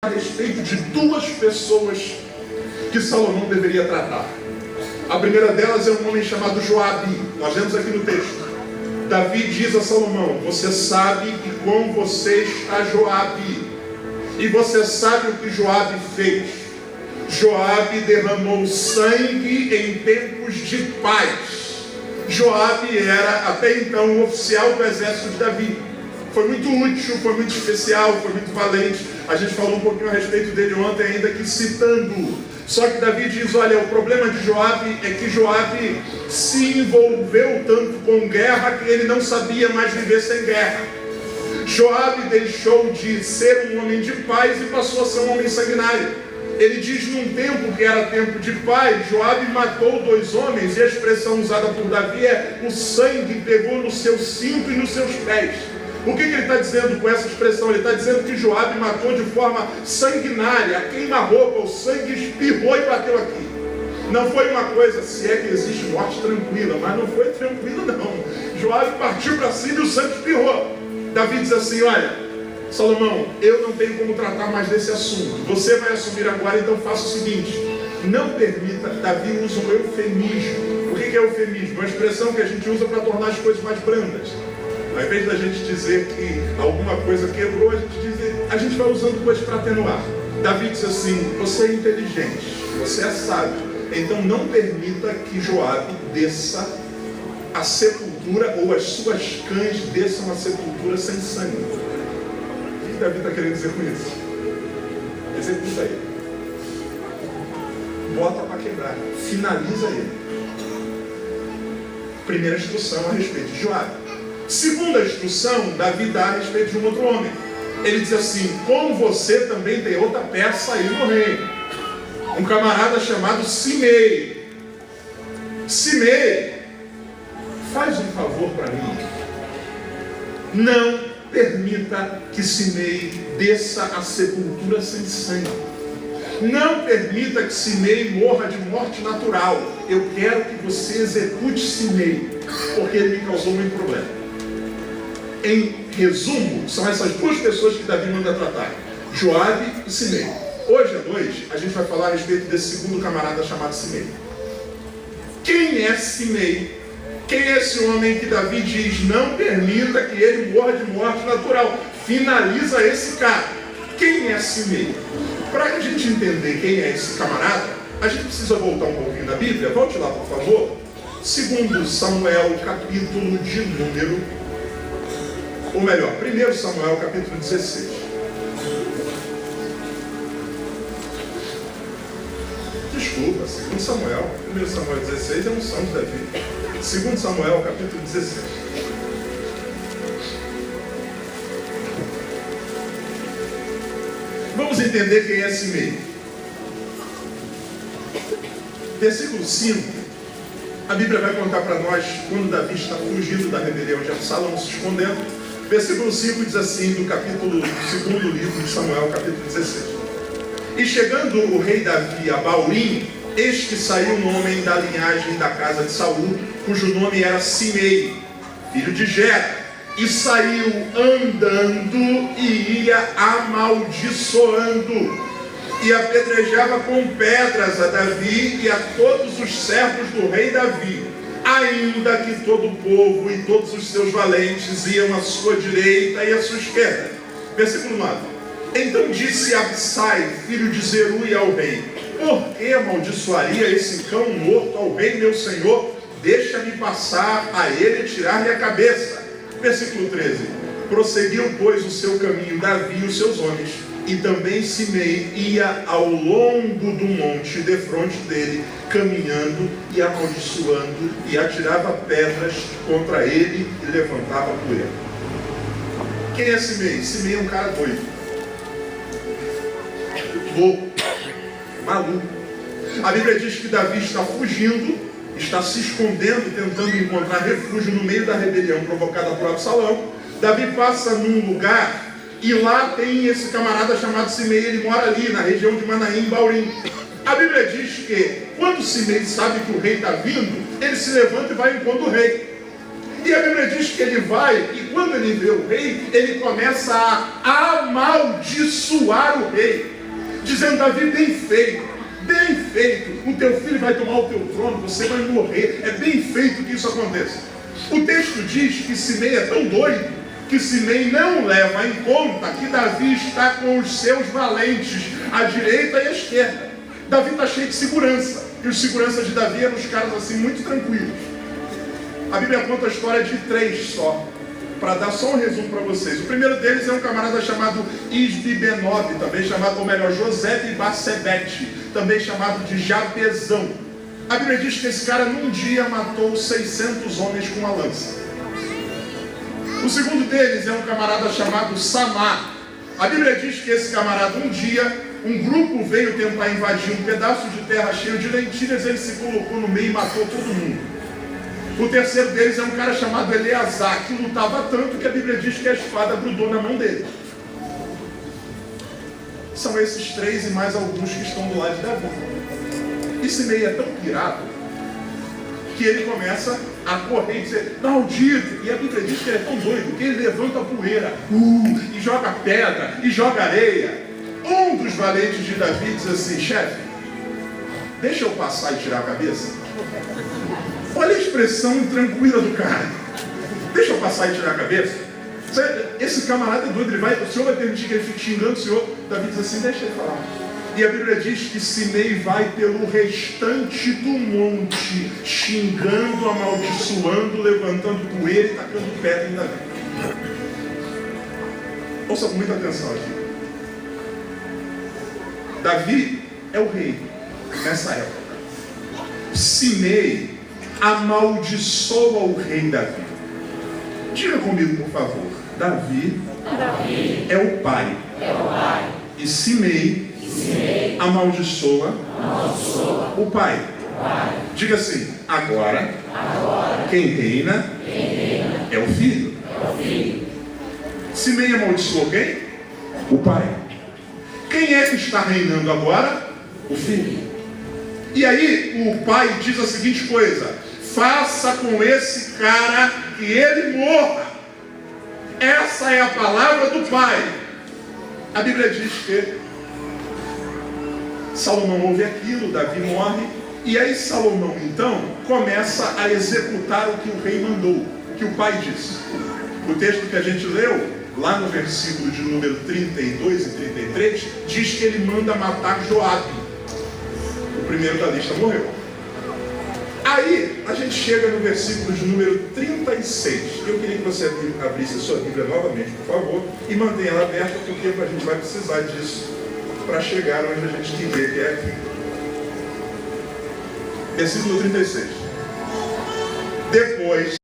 a respeito de duas pessoas que Salomão deveria tratar. A primeira delas é um homem chamado Joabe. Nós vemos aqui no texto. Davi diz a Salomão: você sabe que com você está Joabe, e você sabe o que Joabe fez. Joabe derramou sangue em tempos de paz. Joabe era até então o oficial do exército de Davi. Foi muito útil, foi muito especial, foi muito valente. A gente falou um pouquinho a respeito dele ontem, ainda que citando. Só que Davi diz: olha, o problema de Joabe é que Joabe se envolveu tanto com guerra que ele não sabia mais viver sem guerra. Joabe deixou de ser um homem de paz e passou a ser um homem sanguinário. Ele diz: num tempo que era tempo de paz, Joabe matou 2 homens, e a expressão usada por Davi é: o sangue pegou no seu cinto e nos seus pés. O que ele está dizendo com essa expressão? Ele está dizendo que Joabe matou de forma sanguinária, a queima-roupa, o sangue espirrou e bateu aqui. Não foi uma coisa, se é que existe morte tranquila, mas não foi tranquila não. Joabe partiu para cima e o sangue espirrou. Davi diz assim: olha, Salomão, eu não tenho como tratar mais desse assunto. Você vai assumir agora, então faça o seguinte: não permita. Davi usa um eufemismo. O que é eufemismo? É uma expressão que a gente usa para tornar as coisas mais brandas. Ao invés da gente dizer que alguma coisa quebrou, a gente vai usando coisas para atenuar. Davi diz assim: você é inteligente, você é sábio, então não permita que Joabe desça a sepultura, ou as suas cães desçam a sepultura sem sangue. O que Davi está querendo dizer com isso? Executa ele, bota para quebrar, finaliza ele. Primeira instrução a respeito de Joabe. Segunda instrução, Davi dá a respeito de um outro homem. Ele diz assim: como você também tem outra peça aí no reino, um camarada chamado Simei. Simei, faz um favor para mim. Não permita que Simei desça a sepultura sem sangue. Não permita que Simei morra de morte natural. Eu quero que você execute Simei, porque ele me causou muito problema. Em resumo, são essas 2 pessoas que Davi manda tratar: Joabe e Simei. Hoje à noite a gente vai falar a respeito desse segundo camarada chamado Simei. Quem é Simei? Quem é esse homem que Davi diz: não permita que ele morra de morte natural, finaliza esse cara? Quem é Simei? Para a gente entender quem é esse camarada, a gente precisa voltar um pouquinho na Bíblia. Volte lá, por favor. 2 Samuel, capítulo de número, ou melhor, 1 Samuel, capítulo 16. Desculpa, 2 Samuel, 1 Samuel 16 é um unção de Davi. 2 Samuel, capítulo 16. Vamos entender quem é Simei. Versículo 5. A Bíblia vai contar para nós quando Davi está fugindo da rebelião de Absalão, se escondendo. Versículo 5 diz assim, do capítulo 2 livro de Samuel, capítulo 16. E chegando o rei Davi a Baurim, eis que saiu um homem da linhagem da casa de Saul, cujo nome era Simei, filho de Gera, e saiu andando e ia amaldiçoando, e apedrejava com pedras a Davi e a todos os servos do rei Davi, ainda que todo o povo e todos os seus valentes iam à sua direita e à sua esquerda. Versículo 9. Então disse Absai, filho de Zeruia, ao rei: por que amaldiçoaria esse cão morto ao rei meu senhor? Deixa-me passar a ele e tirar-lhe a cabeça. Versículo 13. Prosseguiu, pois, o seu caminho Davi e os seus homens, e também Simei ia ao longo do monte defronte dele, caminhando e amaldiçoando, e atirava pedras contra ele e levantava poeira. Quem é Simei? Simei é um cara doido, louco, maluco. A Bíblia diz que Davi está fugindo, está se escondendo, tentando encontrar refúgio no meio da rebelião provocada por Absalão. Davi passa num lugar e lá tem esse camarada chamado Simei. Ele mora ali na região de Manaim, Baurim. A Bíblia diz que quando Simei sabe que o rei está vindo, ele se levanta e vai ao encontro do rei. E a Bíblia diz que ele vai, e quando ele vê o rei, ele começa a amaldiçoar o rei, dizendo: Davi, bem feito, o teu filho vai tomar o teu trono, você vai morrer, é bem feito que isso aconteça. O texto diz que Simei é tão doido, que Simei não leva em conta que Davi está com os seus valentes, à direita e à esquerda. Davi está cheio de segurança, e os seguranças de Davi eram os caras assim muito tranquilos. A Bíblia conta a história de 3 só, para dar só um resumo para vocês. O primeiro deles é um camarada chamado Isbi-Benob, também chamado, ou melhor, José de Bacebete, também chamado de Jabezão. A Bíblia diz que esse cara num dia matou 600 homens com uma lança. O segundo deles é um camarada chamado Samá. A Bíblia diz que esse camarada um dia, um grupo veio tentar invadir um pedaço de terra cheio de lentilhas, ele se colocou no meio e matou todo mundo. O terceiro deles é um cara chamado Eleazar, que lutava tanto que a Bíblia diz que a espada grudou na mão dele. São esses 3 e mais alguns que estão do lado de Davi. E Simei é tão pirado que ele começa a correr e dizer: maldito! E a Bíblia diz que ele é tão doido que ele levanta a poeira, e joga pedra, e joga areia. Um dos valentes de Davi diz assim: chefe, deixa eu passar e tirar a cabeça. Olha a expressão tranquila do cara. Deixa eu passar e tirar a cabeça. Esse camarada é doido, o Senhor vai permitir que ele fique xingando o Senhor. Davi diz assim: deixa ele falar. E a Bíblia diz que Simei vai pelo restante do monte, xingando, amaldiçoando, levantando poeira e tacando pedra em Davi. Ouça com muita atenção aqui. Davi é o rei nessa época. Simei amaldiçoa o rei Davi. Diga comigo, por favor. Davi é o pai. E Simei amaldiçoa o pai. Diga assim: agora quem reina é o filho. Simei amaldiçoou quem? O pai. Quem é que está reinando agora? O filho. E aí o pai diz a seguinte coisa: faça com esse cara que ele morra. Essa é a palavra do pai. A Bíblia diz que Salomão ouve aquilo, Davi morre, e aí Salomão então começa a executar o que o rei mandou, o que o pai disse. O texto que a gente leu, lá no versículo de número 32 e 33, diz que ele manda matar Joabe. O primeiro da lista morreu. Aí a gente chega no versículo de número 36. Eu queria que você abrisse a sua Bíblia novamente, por favor, e mantenha ela aberta, porque a gente vai precisar disso para chegar onde a gente quer, que é aqui. Versículo 36. Depois